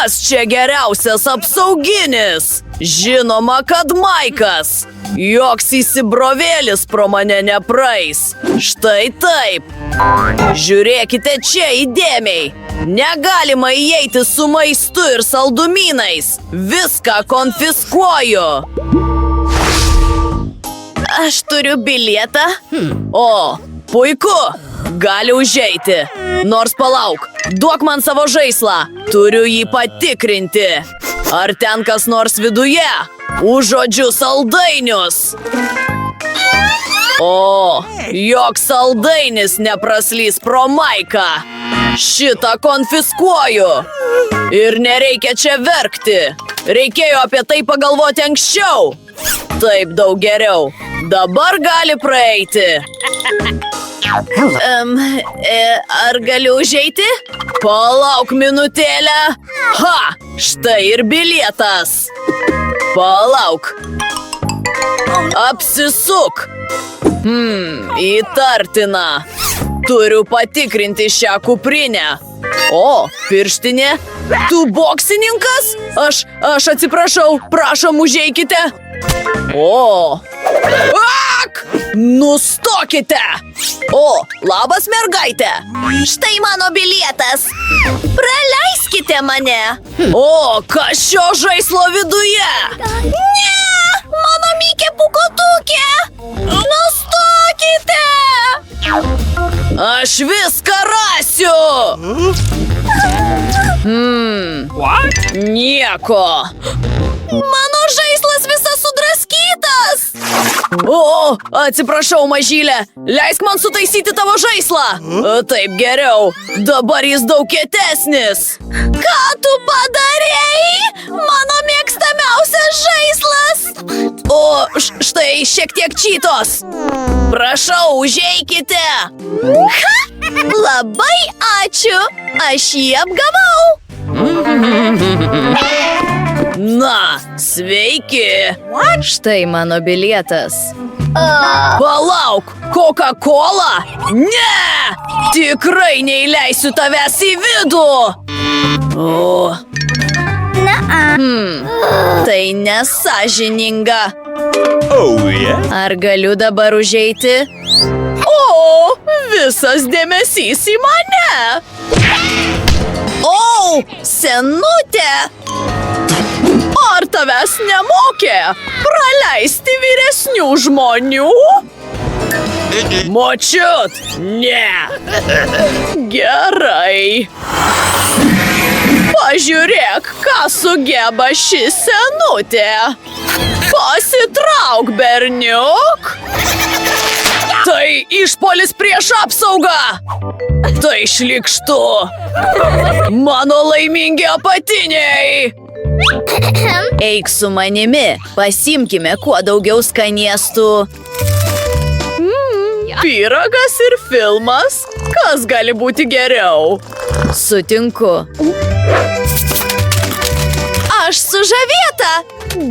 Kas čia geriausias apsauginis? Žinoma, kad Maikas. Joks įsibrovėlis pro mane nepraeis. Štai taip. Žiūrėkite čia įdėmiai. Negalima įeiti su maistu ir saldumynais. Viską konfiskuoju. Aš turiu bilietą. O, puiku. Gali užeiti. Nors palauk, duok man savo žaislą. Turiu jį patikrinti. Ar ten kas nors viduje? Užuodžiu saldainius. O, joks saldainis nepraslys pro Maiką. Šitą konfiskuoju. Ir nereikia čia verkti. Reikėjo apie tai pagalvoti anksčiau. Taip daug geriau. Dabar gali praeiti. Ar galiu užeiti? Palauk minutėlę. Ha, štai ir bilietas. Palauk. Apsisuk. Įtartina. Turiu patikrinti šią kuprinę. O, pirštinė. Tu boksininkas? Aš atsiprašau, prašom užeikite. O. Ak! Nustokite! O, labas mergaitė. Štai mano bilietas. Praleiskite mane. O, kas šio žaislo viduje? Ne! Mano Mikė pūkuotukė! Nustokite! Aš viską rasiu! Nieko. Mano žaislas visas sudraskytas. O, atsiprašau, mažylė. Leisk man sutaisyti tavo žaislą. Taip geriau. Dabar jis daug kietesnis. Ką tu padarei? Mano mėgstamiausias žaislas. O, štai šiek tiek čytos. Prašau, užeikite. Ha! Labai ačiū. Aš jį apgavau. Na, sveiki. Štai mano bilietas. Palauk, Coca-Cola? Ne! Tikrai neįleisiu tavęs į vidų. O. Tai nesąžininga. Ar galiu dabar užeiti? O, visas dėmesys į mane. O, senutė. Ar tavęs nemokė praleisti vyresnių žmonių? Močiut, ne. Gerai. Pažiūrėk, ką sugeba ši senutė. Pasitrauk, berniuk. Tai išpuolis prieš apsaugą. Tai šlykštu. Mano laimingi apatiniai. Eik su manimi, pasimkime kuo daugiau skanėstų. Pyragas ir filmas, kas gali būti geriau? Sutinku. Aš sužavėta,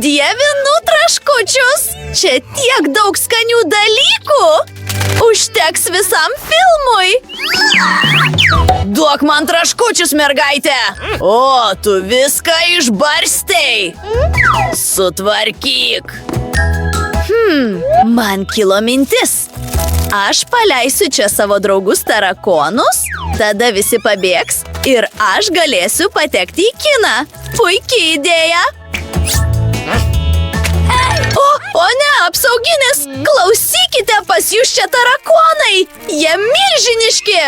dievinu traškučius. Čia tiek daug skanių dalykų. Užteks visam filmui. Duok man traškučius, mergaitė. O, tu viską išbarstei. Sutvarkyk. Man kilo mintis. Aš paleisiu čia savo draugus tarakonus, tada visi pabėgs ir aš galėsiu patekti į kiną. Puikiai idėja. O ne, apsauginis, klausykite, pas jūs čia tarakonai. Jie milžiniški.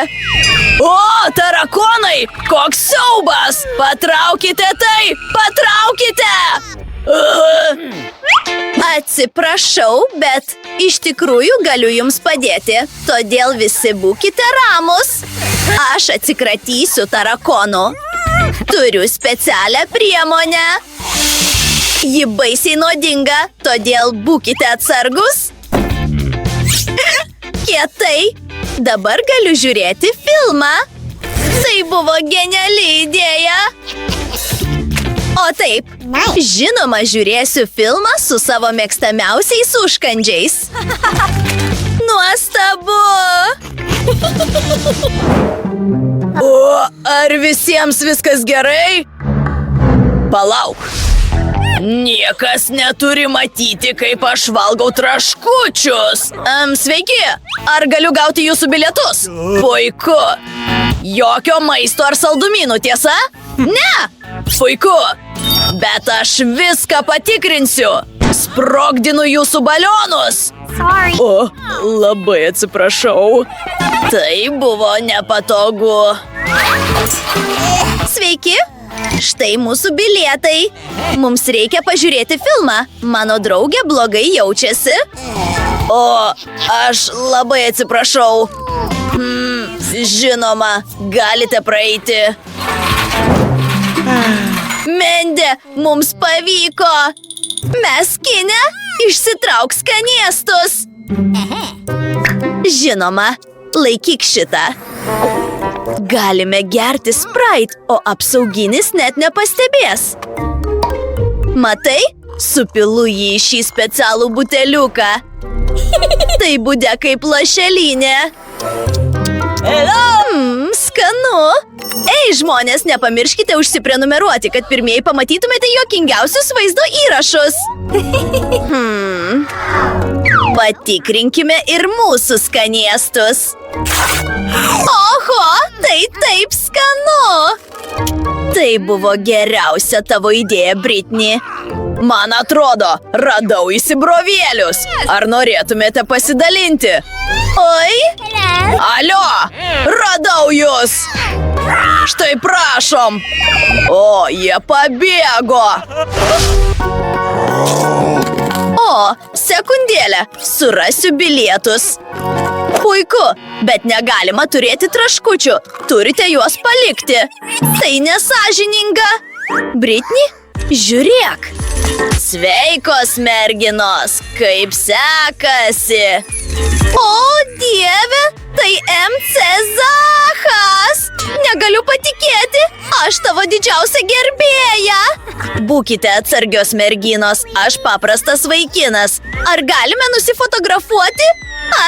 O, tarakonai, koks siaubas. Patraukite tai, patraukite. Atsiprašau, bet iš tikrųjų galiu jums padėti. Todėl visi būkite ramus. Aš atsikratysiu tarakonų. Turiu specialią priemonę. Ji baisiai nuodinga, todėl būkite atsargus. Kietai. Dabar galiu žiūrėti filmą. Tai buvo geniali idėja. O taip, žinoma, žiūrėsiu filmą su savo mėgstamiausiais užkandžiais. Nuostabu! O, ar visiems viskas gerai? Palauk. Niekas neturi matyti, kaip aš valgau traškučius. Sveiki, ar galiu gauti jūsų bilietus? Puiku. Jokio maisto ar saldumynų, tiesa? Ne. Puiku. Bet aš viską patikrinsiu. Sprogdinu jūsų balionus. O, labai atsiprašau. Tai buvo nepatogu. Sveiki, štai mūsų bilietai. Mums reikia pažiūrėti filmą. Mano draugė blogai jaučiasi. O, aš labai atsiprašau. Žinoma, galite praeiti. Mende, mums pavyko. Mes kine išsitrauk skanėstus. Žinoma, laikyk šitą. Galime gerti Sprite, o apsauginis net nepastebės. Matai? Supilu jį į šį specialų buteliuką. Tai būdė kaip lašelinė. Skanu. Ei, žmonės, nepamirškite užsiprenumeruoti, kad pirmieji pamatytumėte juokingiausius vaizdo įrašus. Patikrinkime ir mūsų skanėstus. Oho, tai taip skanu. Tai buvo geriausia tavo idėja, Britney. Man atrodo, radau įsibrovėlius. Ar norėtumėte pasidalinti? Oi. Alio, radau jūs. Štai prašom. O, jie pabėgo. O, sekundėlę, surasiu bilietus. Puiku, bet negalima turėti traškučių. Turite juos palikti. Tai nesąžininga. Britney, žiūrėk. Sveikos, merginos, kaip sekasi? O, Dieve, tai MC Zachas! Negaliu patikėti, aš tavo didžiausia gerbėja. Būkite atsargios, merginos, aš paprastas vaikinas. Ar galime nusifotografuoti?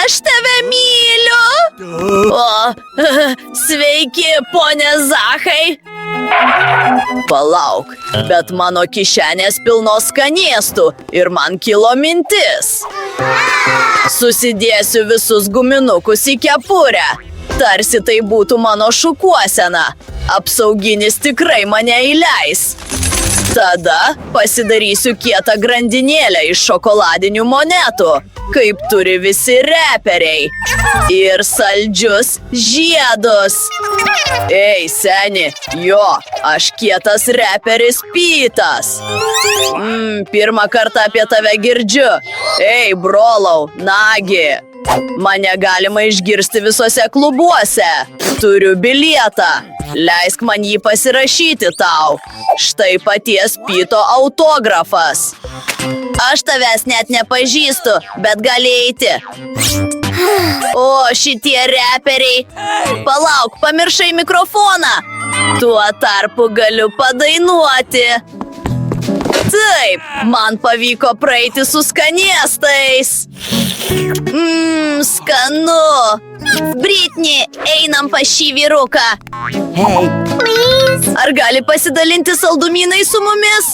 Aš tave myliu. O, sveiki, ponė Zachai. Palauk, bet mano kišenės pilnos skanėstų ir man kilo mintis. Susidėsiu visus guminukus į kepurę. Tarsi tai būtų mano šukuosena. Apsauginis tikrai mane įleis. Tada pasidarysiu kietą grandinėlę iš šokoladinių monetų, kaip turi visi reperiai. Ir saldžius žiedus. Ei, seni, jo, aš kietas reperis Pytas. Pirmą kartą apie tave girdžiu. Ei, brolau, nagi. Mane galima išgirsti visose klubuose. Turiu bilietą. Leisk man jį pasirašyti tau. Štai paties Pyto autografas. Aš tavęs net nepažįstu, bet gali eiti. O, šitie reperiai. Palauk, pamiršai mikrofoną. Tuo tarpu galiu padainuoti. Taip, man pavyko praeiti su skanėstais. Skanu. Britney, einam pas šį vyruką. Ar gali pasidalinti saldumynai su mumis?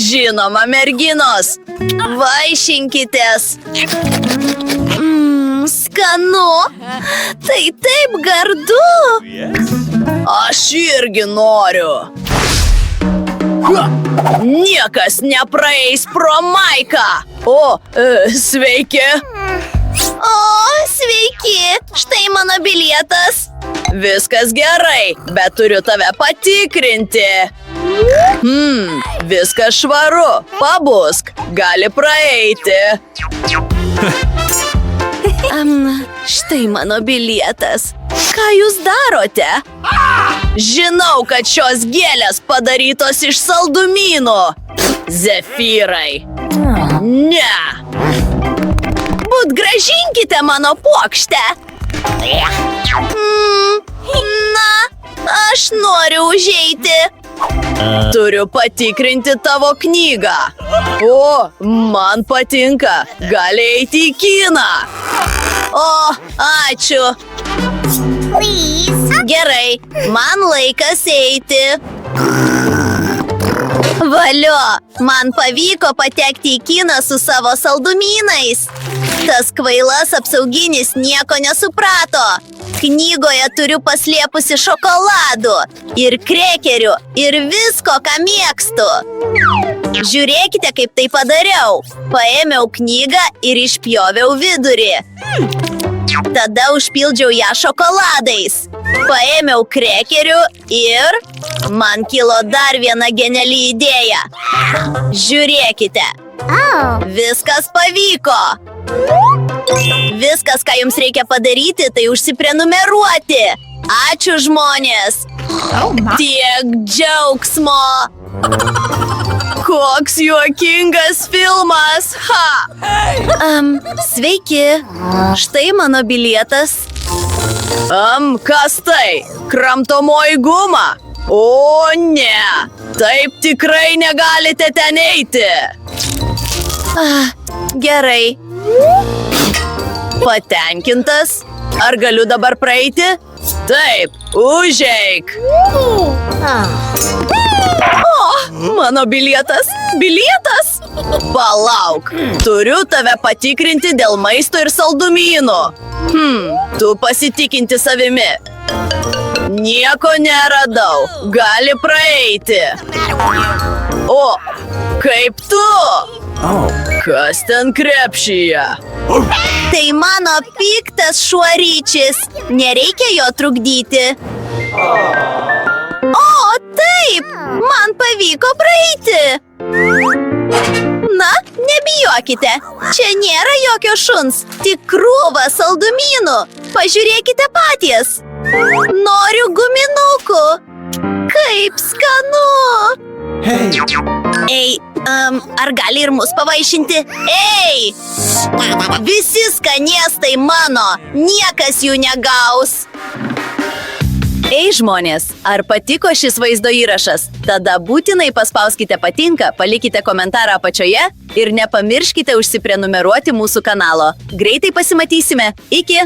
Žinoma, merginos. Vaišinkitės. Skanu. Tai taip gardu. Aš irgi noriu. Niekas nepraeis pro Maiką. O, sveiki. O, sveiki. Štai mano bilietas. Viskas gerai, bet turiu tave patikrinti. Viskas švaru. Pabusk, gali praeiti. Štai mano bilietas. Ką jūs darote? Žinau, kad šios gėlės padarytos iš saldumynų. Zefyrai. Ne. Būt gražinkite mano puokštę. Na, aš noriu užeiti. Turiu patikrinti tavo knygą. O, man patinka. Gali eiti į kiną. O, ačiū. Gerai, man laikas eiti. Alio, man pavyko patekti į kiną su savo saldumynais. Tas kvailas apsauginis nieko nesuprato. Knygoje turiu paslėpusi šokoladų ir krekerių ir visko, ką mėgstu. Žiūrėkite, kaip tai padariau. Paėmiau knygą ir išpjoviau vidurį. Tada užpildžiau ją šokoladais. Paėmiau krekerių ir man kilo dar viena geniali idėja. Žiūrėkite. Viskas pavyko. Viskas, ką jums reikia padaryti, tai užsiprenumeruoti. Ačiū, žmonės. Tiek džiaugsmo. Koks juokingas filmas. Sveiki. Štai mano bilietas. Kas tai? Kramtomoji guma? O, ne. Taip tikrai negalite ten eiti. Gerai. Patenkintas? Ar galiu dabar praeiti? Taip, užeik. Mano bilietas. Bilietas? Palauk, turiu tave patikrinti dėl maisto ir saldumynų. Tu pasitikinti savimi. Nieko neradau. Gali praeiti. O, kaip tu? Kas ten krepšyje? Tai mano piktas šuoryčis. Nereikia jo trukdyti. O, taip! Man pavyko praeiti. Na, nebijokite. Čia nėra jokio šuns. Tik krūva saldumynų. Pažiūrėkite patys. Noriu guminukų. Kaip skanu. Ei, ar gali ir mus pavaišinti? Ei! Visi skanėstai mano. Niekas jų negaus. Ei žmonės, ar patiko šis vaizdo įrašas? Tada būtinai paspauskite patinka, palikite komentarą apačioje ir nepamirškite užsiprenumeruoti mūsų kanalo. Greitai pasimatysime. Iki!